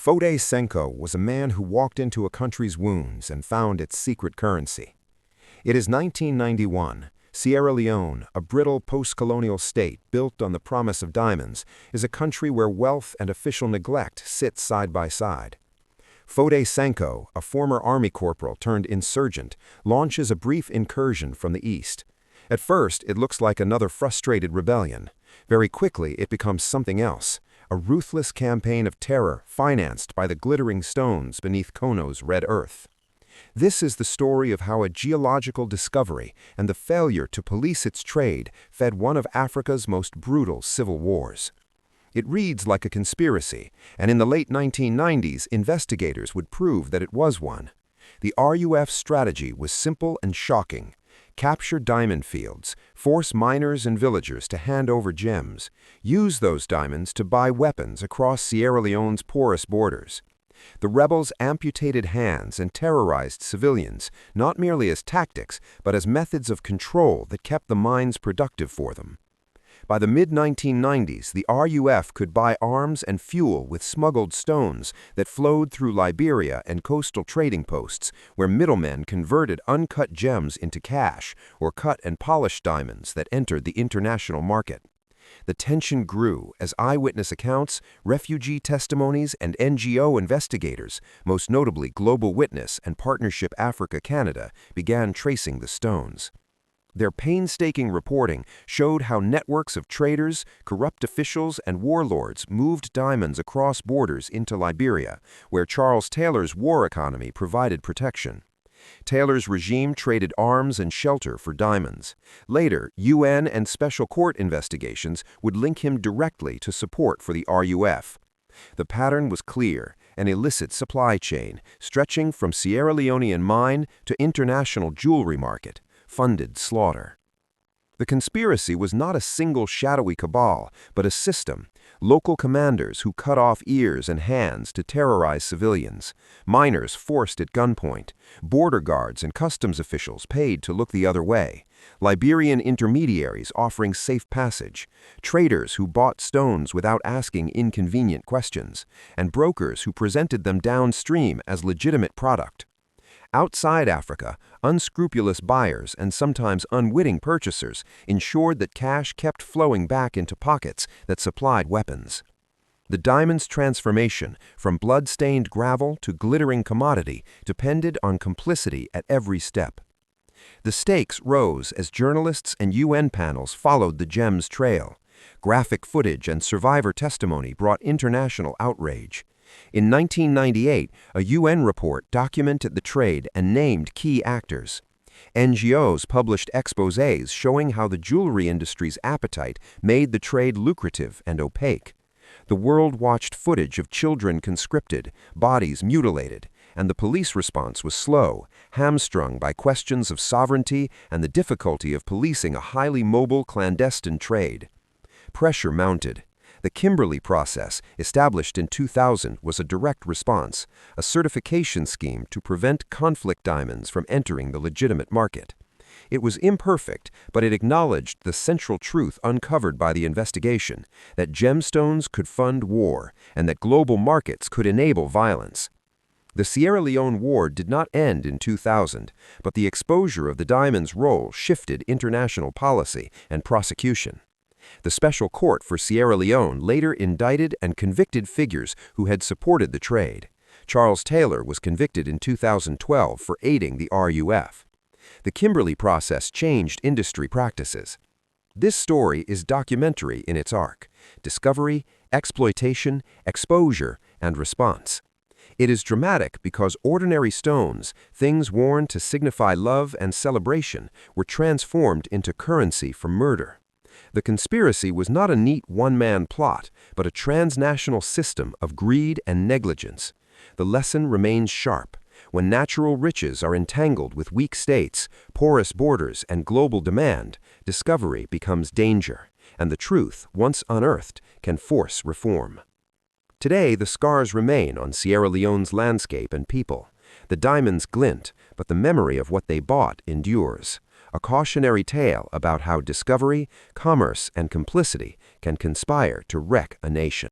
Foday Sankoh was a man who walked into a country's wounds and found its secret currency. It is 1991. Sierra Leone, a brittle post-colonial state built on the promise of diamonds, is a country where wealth and official neglect sit side by side. Foday Sankoh, a former army corporal turned insurgent, launches a brief incursion from the east. At first, it looks like another frustrated rebellion. Very quickly, it becomes something else. A ruthless campaign of terror financed by the glittering stones beneath Kono's red earth. This is the story of how a geological discovery and the failure to police its trade fed one of Africa's most brutal civil wars. It reads like a conspiracy, and in the late 1990s, investigators would prove that it was one. The RUF's strategy was simple and shocking. Capture diamond fields, force miners and villagers to hand over gems, use those diamonds to buy weapons across Sierra Leone's porous borders. The rebels amputated hands and terrorized civilians, not merely as tactics, but as methods of control that kept the mines productive for them. By the mid-1990s, the RUF could buy arms and fuel with smuggled stones that flowed through Liberia and coastal trading posts, where middlemen converted uncut gems into cash or cut and polished diamonds that entered the international market. The tension grew as eyewitness accounts, refugee testimonies, and NGO investigators, most notably Global Witness and Partnership Africa-Canada, began tracing the stones. Their painstaking reporting showed how networks of traders, corrupt officials, and warlords moved diamonds across borders into Liberia, where Charles Taylor's war economy provided protection. Taylor's regime traded arms and shelter for diamonds. Later, UN and special court investigations would link him directly to support for the RUF. The pattern was clear: an illicit supply chain, stretching from Sierra Leonean mine to international jewelry market. Funded slaughter. The conspiracy was not a single shadowy cabal, but a system. Local commanders who cut off ears and hands to terrorize civilians. Miners forced at gunpoint. Border guards and customs officials paid to look the other way. Liberian intermediaries offering safe passage. Traders who bought stones without asking inconvenient questions. And brokers who presented them downstream as legitimate product. Outside Africa, unscrupulous buyers and sometimes unwitting purchasers ensured that cash kept flowing back into pockets that supplied weapons. The diamond's transformation from blood-stained gravel to glittering commodity depended on complicity at every step. The stakes rose as journalists and UN panels followed the gem's trail. Graphic footage and survivor testimony brought international outrage. In 1998, a UN report documented the trade and named key actors. NGOs published exposés showing how the jewelry industry's appetite made the trade lucrative and opaque. The world watched footage of children conscripted, bodies mutilated, and the police response was slow, hamstrung by questions of sovereignty and the difficulty of policing a highly mobile clandestine trade. Pressure mounted. The Kimberley process, established in 2000, was a direct response, a certification scheme to prevent conflict diamonds from entering the legitimate market. It was imperfect, but it acknowledged the central truth uncovered by the investigation, that gemstones could fund war and that global markets could enable violence. The Sierra Leone War did not end in 2000, but the exposure of the diamond's role shifted international policy and prosecution. The Special Court for Sierra Leone later indicted and convicted figures who had supported the trade. Charles Taylor was convicted in 2012 for aiding the RUF. The Kimberley process changed industry practices. This story is documentary in its arc: discovery, exploitation, exposure, and response. It is dramatic because ordinary stones, things worn to signify love and celebration, were transformed into currency for murder. The conspiracy was not a neat one-man plot, but a transnational system of greed and negligence. The lesson remains sharp. When natural riches are entangled with weak states, porous borders, and global demand, discovery becomes danger, and the truth, once unearthed, can force reform. Today, the scars remain on Sierra Leone's landscape and people. The diamonds glint, but the memory of what they bought endures. A cautionary tale about how discovery, commerce, and complicity can conspire to wreck a nation.